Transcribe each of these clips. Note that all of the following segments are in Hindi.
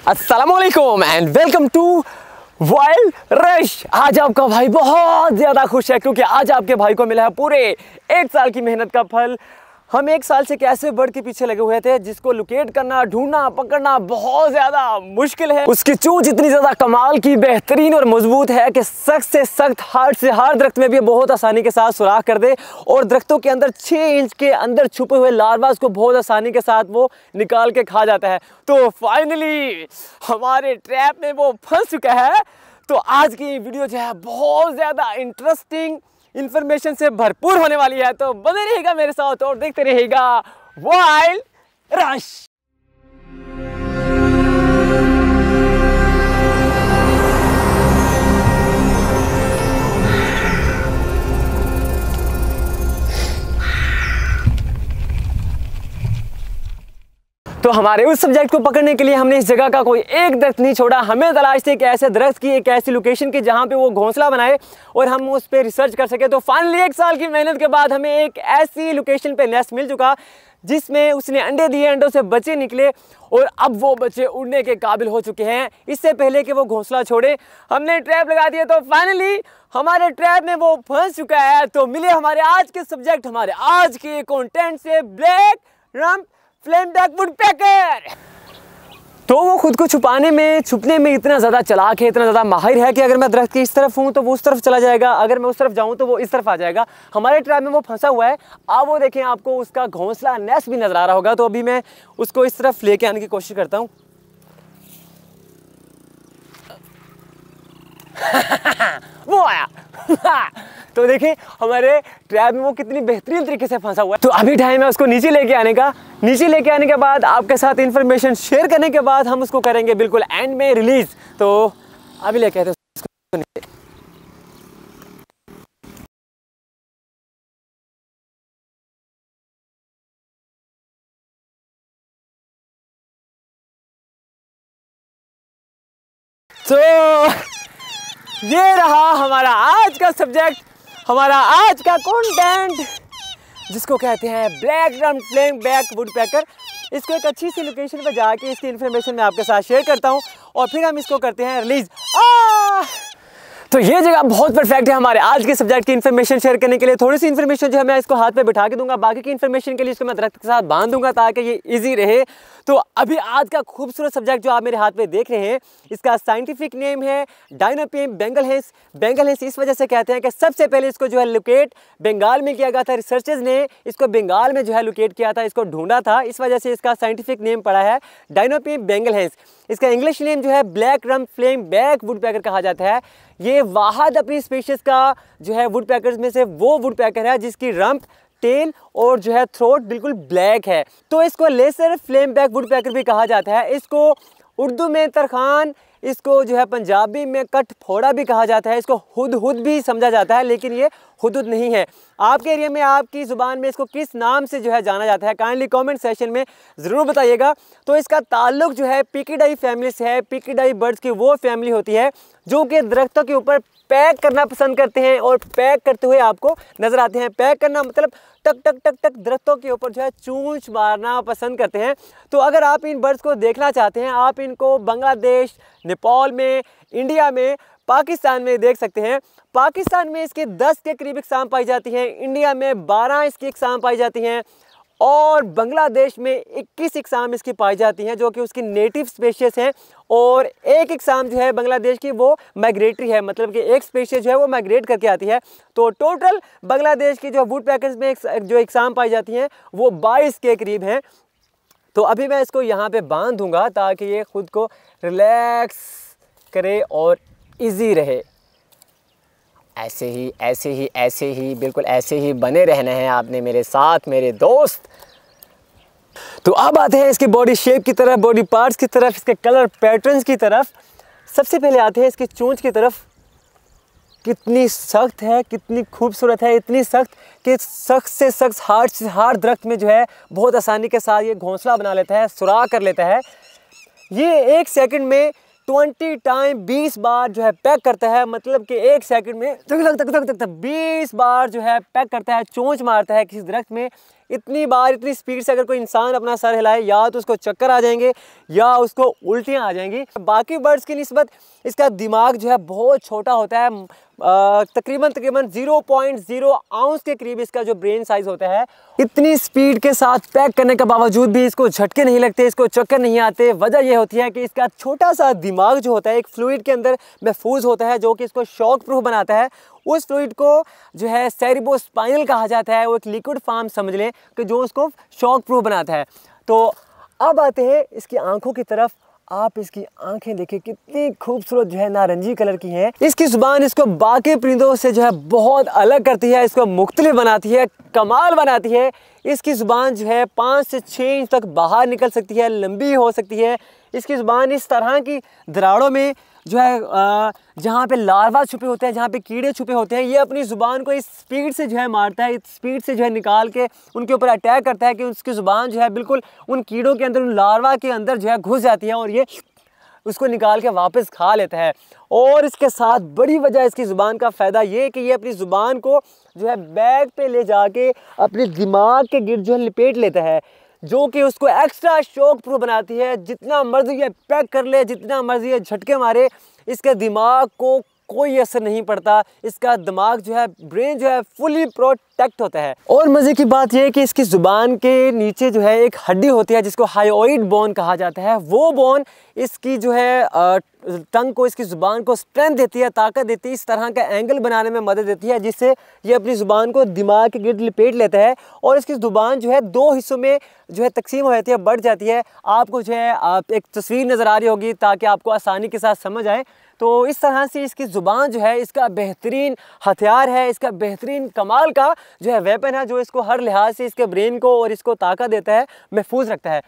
अस्सलामुअलैकुम and welcome to Wild Rush. आज आपका भाई बहुत ज़्यादा खुश है क्योंकि आज आपके भाई को मिला है पूरे 1 साल की मेहनत का फल। हम 1 साल से कैसे बर्ड के पीछे लगे हुए थे जिसको लोकेट करना, ढूंढना, पकड़ना बहुत ज़्यादा मुश्किल है। उसकी चोंच इतनी ज़्यादा कमाल की, बेहतरीन और मजबूत है कि सख्त से सख्त, हार्ड से हार्ड दरख्त में भी बहुत आसानी के साथ सुराख कर दे और दरख्तों के अंदर 6 इंच के अंदर छुपे हुए लार्वास को बहुत आसानी के साथ वो निकाल के खा जाता है। तो फाइनली हमारे ट्रैप में वो फंस चुका है। तो आज की वीडियो जो है बहुत ज़्यादा इंटरेस्टिंग इंफॉर्मेशन से भरपूर होने वाली है, तो बने रहिएगा मेरे साथ और देखते रहिएगा वाइल्ड रश। तो हमारे उस सब्जेक्ट को पकड़ने के लिए हमने इस जगह का कोई एक दरख्त नहीं छोड़ा। हमें तलाश थी एक ऐसे दरख्त की, एक ऐसी लोकेशन की जहाँ पे वो घोंसला बनाए और हम उस पर रिसर्च कर सके। तो फाइनली 1 साल की मेहनत के बाद हमें एक ऐसी लोकेशन पे नेस्ट मिल चुका जिसमें उसने अंडे दिए, अंडों से बच्चे निकले और अब वो बच्चे उड़ने के काबिल हो चुके हैं। इससे पहले कि वो घोंसला छोड़े हमने ट्रैप लगा दिया। तो फाइनली हमारे ट्रैप में वो फंस चुका है। तो मिले हमारे आज के सब्जेक्ट, हमारे आज के कंटेंट से, ब्लैक रम्प फ्लेमबैक वुडपेकर। तो वो खुद को छुपाने में, छुपने में इतना ज़्यादा चालाक है, इतना ज़्यादा माहिर है कि अगर मैं दरख्त की इस तरफ हूँ तो वो उस तरफ चला जाएगा, अगर मैं उस तरफ जाऊँ तो वो इस तरफ आ जाएगा। हमारे ट्रैप में वो फंसा हुआ है। आप वो देखें, आपको उसका घोंसला, नेस्ट भी नज़र आ रहा होगा। तो अभी मैं उसको इस तरफ लेके आने की कोशिश करता हूँ। वो आया। तो देखिए हमारे ट्रैप में वो कितनी बेहतरीन तरीके से फंसा हुआ है। तो अभी टाइम है उसको नीचे लेके आने का। नीचे लेके आने के बाद आपके साथ इंफॉर्मेशन शेयर करने के बाद हम उसको करेंगे बिल्कुल एंड में रिलीज। तो अभी लेके आते उसको नीचे। तो ये रहा हमारा आज का सब्जेक्ट, हमारा आज का कंटेंट जिसको कहते हैं ब्लैक रम्प फ्लेमबैक वुडपेकर। इसको एक अच्छी सी लोकेशन पर जाके इसकी इन्फॉर्मेशन मैं आपके साथ शेयर करता हूँ और फिर हम इसको करते हैं रिलीज। तो ये जगह बहुत परफेक्ट है हमारे आज के सब्जेक्ट की इन्फॉर्मेशन शेयर करने के लिए। थोड़ी सी इन्फॉर्मेशन जो है मैं इसको हाथ पे बिठा के दूंगा, बाकी की इन्फॉर्मेशन के लिए इसको मैं दरख्त के साथ बांध दूंगा ताकि ये इजी रहे। तो अभी आज का खूबसूरत सब्जेक्ट जो आप मेरे हाथ में देख रहे हैं, इसका साइंटिफिक नेम है डायनोपियम बेंगलहेंस। बेंगलहेंस इस वजह से कहते हैं कि सबसे पहले इसको जो है लोकेट बंगाल में किया गया था। रिसर्चर्स ने इसको बंगाल में जो है लोकेट किया था, इसको ढूंढा था, इस वजह से इसका साइंटिफिक नेम पड़ा है डायनोपियम बेंगलहेंस। इसका इंग्लिश नेम जो है ब्लैक रम्प फ्लेमबैक वुडपेकर कहा जाता है। ये वाहद अपनी स्पीशीज का जो है वुडपेकर्स में से वो वुडपेकर है जिसकी रम्प, टेल और जो है थ्रोट बिल्कुल ब्लैक है। तो इसको लेसर फ्लेमबैक वुडपेकर भी कहा जाता है। इसको उर्दू में तरखान, इसको जो है पंजाबी में कटफोड़ा भी कहा जाता है। इसको हुदहुद भी समझा जाता है, लेकिन ये हुदहुद नहीं है। आपके एरिया में, आपकी ज़ुबान में इसको किस नाम से जो है जाना जाता है, काइंडली कमेंट सेशन में ज़रूर बताइएगा। तो इसका ताल्लुक जो है पिकीडाई फैमिली से है। पिकीडाई बर्ड्स की वो फैमिली होती है जो कि दरख्तों के ऊपर पैक करना पसंद करते हैं और पैक करते हुए आपको नज़र आते हैं। पैक करना मतलब टक टक टक टक दरख्तों के ऊपर जो है चूंच मारना पसंद करते हैं। तो अगर आप इन बर्ड्स को देखना चाहते हैं, आप इनको बांग्लादेश, नेपाल में, इंडिया में, पाकिस्तान में देख सकते हैं। पाकिस्तान में इसके 10 के करीब इकसाम पाई जाती हैं, इंडिया में 12 इसकी इकसाम पाई जाती हैं और बांग्लादेश में 21 इकसाम इसकी पाई जाती हैं जो कि उसकी नेटिव स्पेशीज हैं। और एक इकसाम जो है बांग्लादेश की वो माइग्रेटरी है, मतलब कि एक स्पेशीज जो है वो माइग्रेट करके आती है। तो टोटल बांग्लादेश की जो वुडपेकर्स में जो इकसाम पाई जाती हैं वो 22 के करीब हैं। तो अभी मैं इसको यहाँ पे बांध दूंगा ताकि ये खुद को रिलैक्स करे और इजी रहे। ऐसे ही ऐसे ही ऐसे ही बिल्कुल ऐसे ही बने रहना है आपने मेरे साथ, मेरे दोस्त। तो अब आते हैं इसकी बॉडी शेप की तरफ, बॉडी पार्ट्स की तरफ, इसके कलर पैटर्न्स की तरफ। सबसे पहले आते हैं इसकी चोंच की तरफ। कितनी सख्त है, कितनी खूबसूरत है, इतनी सख्त कि सख्त से सख्त, हार्ड से हार्ड दरख्त में जो है बहुत आसानी के साथ ये घोंसला बना लेता है, सुराख कर लेता है। ये 1 सेकंड में 20 टाइम 20 बार जो है पैक करता है, मतलब कि 1 सेकंड में तक 20 बार जो है पैक करता है, चोंच मारता है किसी दरख्त में। इतनी बार इतनी स्पीड से अगर कोई इंसान अपना सर हिलाए या तो उसको चक्कर आ जाएंगे या उसको उल्टियाँ आ जाएंगी। बाकी बर्ड्स की निस्बत इसका दिमाग जो है बहुत छोटा होता है, तकरीबन 0.0 आउंस के करीब इसका जो ब्रेन साइज होता है। इतनी स्पीड के साथ पैक करने के बावजूद भी इसको झटके नहीं लगते, इसको चक्कर नहीं आते। वजह यह होती है कि इसका छोटा सा दिमाग जो होता है एक फ्लूइड के अंदर महफूज होता है जो कि इसको शॉक प्रूफ बनाता है। उस फ्लूइड को जो है सेरिब्रोस्पाइनल कहा जाता है, वो एक लिक्विड फॉर्म समझ लें कि जो उसको शॉक प्रूफ बनाता है। तो अब आते हैं इसकी आंखों की तरफ। आप इसकी आंखें देखिए कितनी खूबसूरत जो है नारंगी कलर की हैं। इसकी ज़ुबान इसको बाकी परिंदों से जो है बहुत अलग करती है, इसको मुख्तलिफ बनाती है, कमाल बनाती है। इसकी ज़ुबान जो है 5 से 6 इंच तक बाहर निकल सकती है, लंबी हो सकती है। इसकी ज़ुबान इस तरह की दराड़ों में जो है जहाँ पे लार्वा छुपे होते हैं, जहाँ पे कीड़े छुपे होते हैं, ये अपनी ज़ुबान को इस स्पीड से जो है मारता है, इस स्पीड से जो है निकाल के उनके ऊपर अटैक करता है कि उसकी ज़ुबान जो है बिल्कुल उन कीड़ों के अंदर, उन लार्वा के अंदर जो है घुस जाती है और ये उसको निकाल के वापस खा लेता है। और इसके साथ बड़ी वजह इसकी ज़ुबान का फ़ायदा ये कि ये अपनी ज़ुबान को जो है बैग पे ले जाके अपने दिमाग के गिर्द जो है लिपेट लेता है, जो कि उसको एक्स्ट्रा शॉक प्रूफ बनाती है। जितना मर्जी ये पैक कर ले, जितना मर्जी ये झटके मारे, इसके दिमाग को कोई असर नहीं पड़ता। इसका दिमाग जो है, ब्रेन जो है फुली प्रोटेक्ट होता है। और मज़े की बात यह है कि इसकी ज़ुबान के नीचे जो है एक हड्डी होती है जिसको हायोइड बोन कहा जाता है। वो बोन इसकी जो है टंग को, इसकी ज़ुबान को स्ट्रेंथ देती है, ताकत देती है, इस तरह का एंगल बनाने में मदद देती है जिससे ये अपनी ज़ुबान को दिमाग के गिर्द लिपेट लेता है। और इसकी ज़ुबान जो है 2 हिस्सों में जो है तकसीम हो जाती है, बढ़ जाती है। आपको जो है आप एक तस्वीर नज़र आ रही होगी ताकि आपको आसानी के साथ समझ आए। तो इस तरह से इसकी ज़ुबान जो है इसका बेहतरीन हथियार है, इसका बेहतरीन कमाल का जो है वेपन है, जो इसको हर लिहाज से इसके ब्रेन को और इसको ताकत देता है, महफूज रखता है।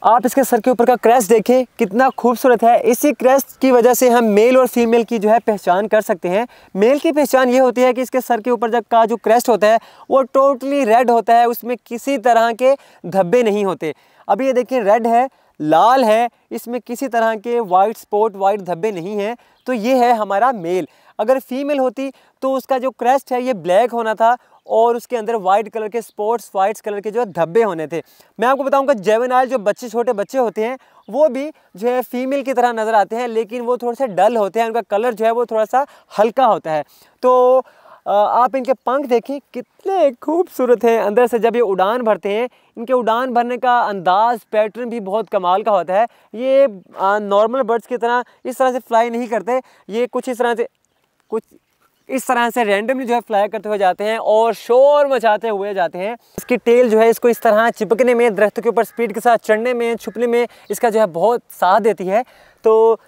आप इसके सर के ऊपर का क्रेस्ट देखें कितना खूबसूरत है। इसी क्रेस्ट की वजह से हम मेल और फीमेल की जो है पहचान कर सकते हैं। मेल की पहचान ये होती है कि इसके सर के ऊपर जब का जो क्रेस्ट होता है वो टोटली रेड होता है, उसमें किसी तरह के धब्बे नहीं होते। अभी ये देखिए रेड है, लाल है, इसमें किसी तरह के वाइट स्पॉट, वाइट धब्बे नहीं हैं। तो ये है हमारा मेल। अगर फीमेल होती तो उसका जो क्रेस्ट है ये ब्लैक होना था और उसके अंदर वाइट कलर के स्पॉट्स, वाइट कलर के जो धब्बे होने थे। मैं आपको बताऊंगा जेवेनाइल जो बच्चे, छोटे बच्चे होते हैं वो भी जो है फीमेल की तरह नज़र आते हैं, लेकिन वो थोड़े से डल होते हैं, उनका कलर जो है वो थोड़ा सा हल्का होता है। तो आप इनके पंख देखें कितने खूबसूरत हैं। अंदर से जब ये उड़ान भरते हैं, इनके उड़ान भरने का अंदाज़, पैटर्न भी बहुत कमाल का होता है। ये नॉर्मल बर्ड्स की तरह इस तरह से फ्लाई नहीं करते, ये कुछ इस तरह से रैंडमली जो है फ्लाई करते हुए जाते हैं और शोर मचाते हुए जाते हैं। इसकी टेल जो है इसको इस तरह चिपकने में, दरख्त के ऊपर स्पीड के साथ चढ़ने में, छुपने में इसका जो है बहुत साथ देती है। तो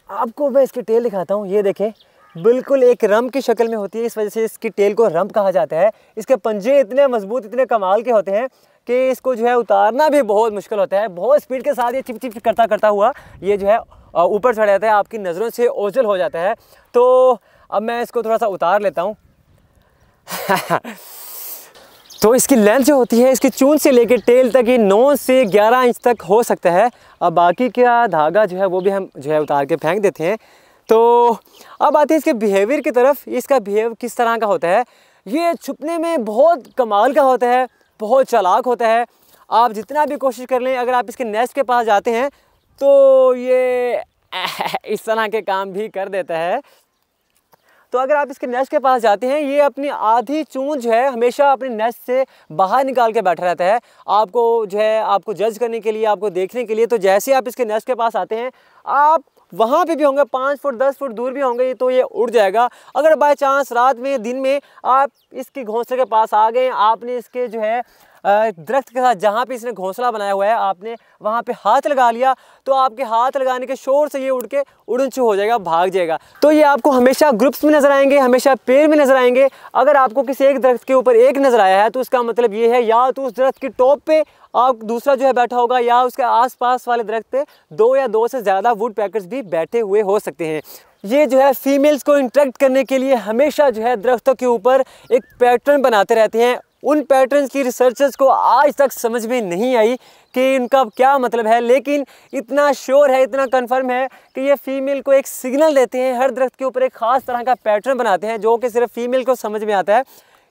आपको मैं इसकी टेल दिखाता हूँ। ये देखें बिल्कुल एक रंप की शक्ल में होती है, इस वजह से इसकी टेल को रंप कहा जाता है। इसके पंजे इतने मजबूत, इतने कमाल के होते हैं कि इसको जो है उतारना भी बहुत मुश्किल होता है। बहुत स्पीड के साथ ये चिप चिप करता करता हुआ ये जो है ऊपर चढ़ जाता है, आपकी नज़रों से ओझल हो जाता है। तो अब मैं इसको थोड़ा सा उतार लेता हूँ। तो इसकी लेंथ जो होती है इसकी चूंद से लेकर टेल तक ये 9 से 11 इंच तक हो सकता है। अब बाकी का धागा जो है वो भी हम जो है उतार के फेंक देते हैं। तो अब आते हैं इसके बिहेवियर की तरफ। इसका बिहेव किस तरह का होता है? ये छुपने में बहुत कमाल का होता है, बहुत चालाक होता है। आप जितना भी कोशिश कर लें, अगर आप इसके नेस्ट के पास जाते हैं तो ये इस तरह के काम भी कर देता है। तो अगर आप इसके नेस्ट के पास जाते हैं, ये अपनी आधी चूंद जो है हमेशा अपने नेस्ट से बाहर निकाल के बैठा रहता है, आपको जो है आपको जज करने के लिए, आपको देखने के लिए। तो जैसे आप इसके नेस्ट के पास आते हैं, आप वहाँ पे भी होंगे 5 फुट 10 फुट दूर भी होंगे तो ये उड़ जाएगा। अगर बाय चांस रात में, दिन में आप इसके घोंसले के पास आ गए, आपने इसके जो है दरख्त के साथ जहाँ पे इसने घोंसला बनाया हुआ है, आपने वहाँ पे हाथ लगा लिया, तो आपके हाथ लगाने के शोर से ये उड़ के उड़नचू हो जाएगा, भाग जाएगा। तो ये आपको हमेशा ग्रुप्स में नज़र आएंगे, हमेशा पेड़ में नज़र आएंगे। अगर आपको किसी एक दरख्त के ऊपर एक नज़र आया है तो उसका मतलब ये है या तो उस दरख्त की टॉप पे आप दूसरा जो है बैठा होगा, या उसके आसपास वाले दरख्त पे 2 या 2 से ज़्यादा वुड पैकर्स भी बैठे हुए हो सकते हैं। ये जो है फीमेल्स को इंटरेक्ट करने के लिए हमेशा जो है दरख्तों के ऊपर एक पैटर्न बनाते रहते हैं। उन पैटर्न्स की रिसर्चर्स को आज तक समझ में नहीं आई कि इनका क्या मतलब है, लेकिन इतना श्योर है, इतना कंफर्म है कि ये फीमेल को एक सिग्नल देते हैं। हर दरख्त के ऊपर एक ख़ास तरह का पैटर्न बनाते हैं जो कि सिर्फ फीमेल को समझ में आता है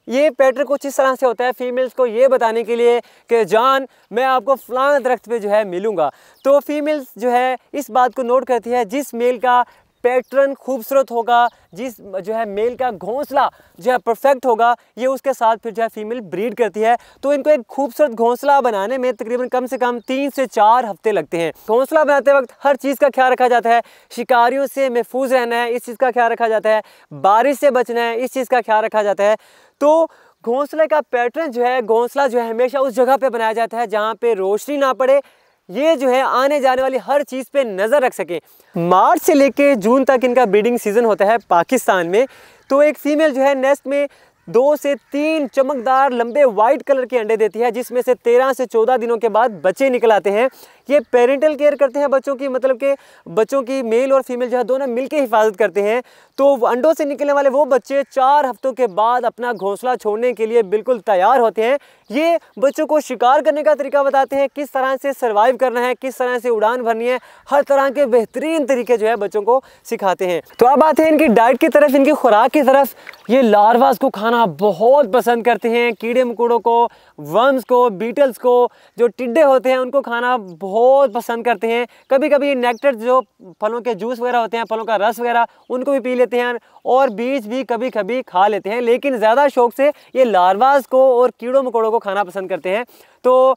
ये पैटर्न कुछ इस तरह से होता है फीमेल्स को ये बताने के लिए कि जान मैं आपको फलाना दरख्त पे जो है मिलूँगा। तो फीमेल्स जो है इस बात को नोट करती है, जिस मेल का पैटर्न खूबसूरत होगा, जिस जो है मेल का घोंसला जो है परफेक्ट होगा, ये उसके साथ फिर जो है फीमेल ब्रीड करती है। तो इनको एक खूबसूरत घोंसला बनाने में तकरीबन कम से कम 3 से 4 हफ्ते लगते हैं। घोंसला बनाते वक्त हर चीज़ का ख्याल रखा जाता है, शिकारियों से महफूज रहना है इस चीज़ का ख्याल रखा जाता है, बारिश से बचना है इस चीज़ का ख्याल रखा जाता है। तो घोंसले का पैटर्न जो है, घोंसला जो है हमेशा उस जगह पे बनाया जाता है जहाँ पे रोशनी ना पड़े, ये जो है आने जाने वाली हर चीज़ पे नज़र रख सके। मार्च से लेके जून तक इनका ब्रीडिंग सीज़न होता है पाकिस्तान में। तो एक फ़ीमेल जो है नेस्ट में 2 से 3 चमकदार लंबे वाइट कलर के अंडे देती है, जिसमें से 13 से 14 दिनों के बाद बच्चे निकल आते हैं। ये पेरेंटल केयर करते हैं बच्चों की, मतलब कि बच्चों की मेल और फीमेल जो है दोनों मिलकर हिफाजत करते हैं। तो अंडों से निकलने वाले वो बच्चे 4 हफ्तों के बाद अपना घोंसला छोड़ने के लिए बिल्कुल तैयार होते हैं। ये बच्चों को शिकार करने का तरीका बताते हैं, किस तरह से सर्वाइव करना है, किस तरह से उड़ान भरनी है, हर तरह के बेहतरीन तरीके जो है बच्चों को सिखाते हैं। तो अब आते हैं इनकी डाइट की तरफ, इनकी खुराक की तरफ। ये लार्वास को खाना बहुत पसंद करते हैं, कीड़े मकोड़ों को, वर्म्स को, बीटल्स को, जो टिड्डे होते हैं उनको खाना बहुत पसंद करते हैं। कभी कभी नेक्टर जो फलों के जूस वगैरह होते हैं, फलों का रस वगैरह, उनको भी पी लेते हैं और बीज भी कभी कभी खा लेते हैं, लेकिन ज़्यादा शौक से ये लार्वास को और कीड़ों मकोड़ों को खाना पसंद करते हैं। तो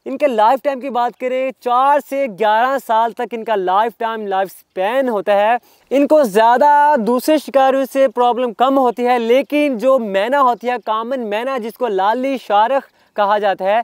इनके लाइफ टाइम की बात करें, 4 से 11 साल तक इनका लाइफ स्पैन होता है। इनको ज़्यादा दूसरे शिकारियों से प्रॉब्लम कम होती है, लेकिन जो मैना होती है, कॉमन मैना जिसको लाली शारख कहा जाता है,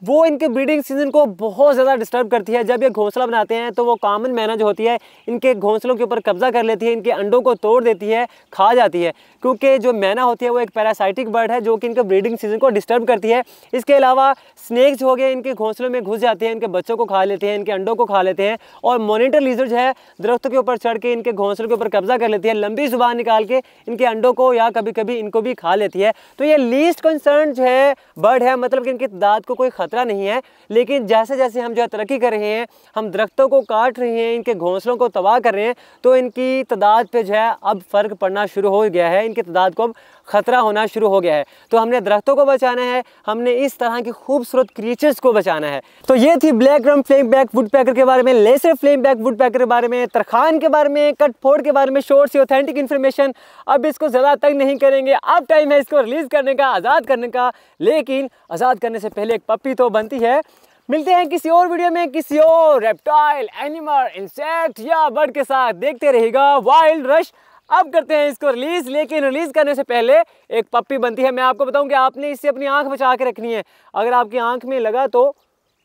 वो इनके ब्रीडिंग सीजन को बहुत ज़्यादा डिस्टर्ब करती है। जब ये घोंसला बनाते हैं तो वो कॉमन मैना जो होती है इनके घोंसलों के ऊपर कब्जा कर लेती है, इनके अंडों को तोड़ देती है, खा जाती है, क्योंकि जो मैना होती है वो एक पैरासाइटिक बर्ड है जो कि इनके ब्रीडिंग सीजन को डिस्टर्ब करती है। इसके अलावा स्नेक्स हो गए, इनके घोंसलों में घुस जाते हैं, इनके बच्चों को खा लेते हैं, इनके अंडों को खा लेते हैं। और मॉनिटर लिजर्ड जो है दरख्तों के ऊपर चढ़ के इनके घोंसलों के ऊपर कब्जा कर लेती है, लंबी जुबान निकाल के इनके अंडों को या कभी कभी इनको भी खा लेती है। तो ये लीस्ट कंसर्न जो है बर्ड है, मतलब कि इनकी तादाद को कोई ख़तरा नहीं है। लेकिन जैसे जैसे हम जो है तरक्की कर रहे हैं, हम दरख्तों को काट रहे हैं, इनके घोंसलों को तबाह कर रहे हैं, तो इनकी तादाद पे जो है अब फ़र्क पड़ना शुरू हो गया है, इनकी तादाद को अब ख़तरा होना शुरू हो गया है। तो हमने दरख्तों को बचाना है, हमने इस तरह की खूबसूरत क्रीचर्स को बचाना है। तो ये थी black drum flame back woodpecker के बारे में, लेसर फ्लेम बैक वुडपेकर के बारे में, तरखान के बारे में, कटफोड़ के बारे में शॉर्ट सी ऑथेंटिक इन्फॉर्मेशन। अब इसको ज़्यादा तंग नहीं करेंगे, अब टाइम है इसको रिलीज़ करने का, आज़ाद करने का। लेकिन आज़ाद करने से पहले एक पप्पी तो बनती है। मिलते हैं किसी और वीडियो में किसी और रेप्टाइल, एनिमल, इंसेक्ट या बर्ड के साथ। देखते रहिएगा वाइल्ड रश। अब करते हैं इसको रिलीज, लेकिन रिलीज करने से पहले एक पप्पी बनती है। मैं आपको बताऊं कि आपने इससे अपनी आंख बचा के रखनी है। अगर आपकी आंख में लगा तो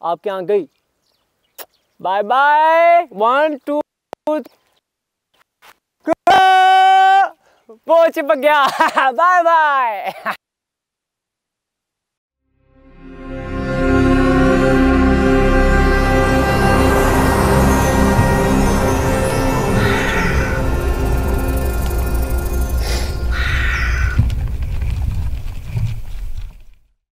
आपकी आंख गई। Bye bye. 1 2 वो चिपक गया। Bye bye.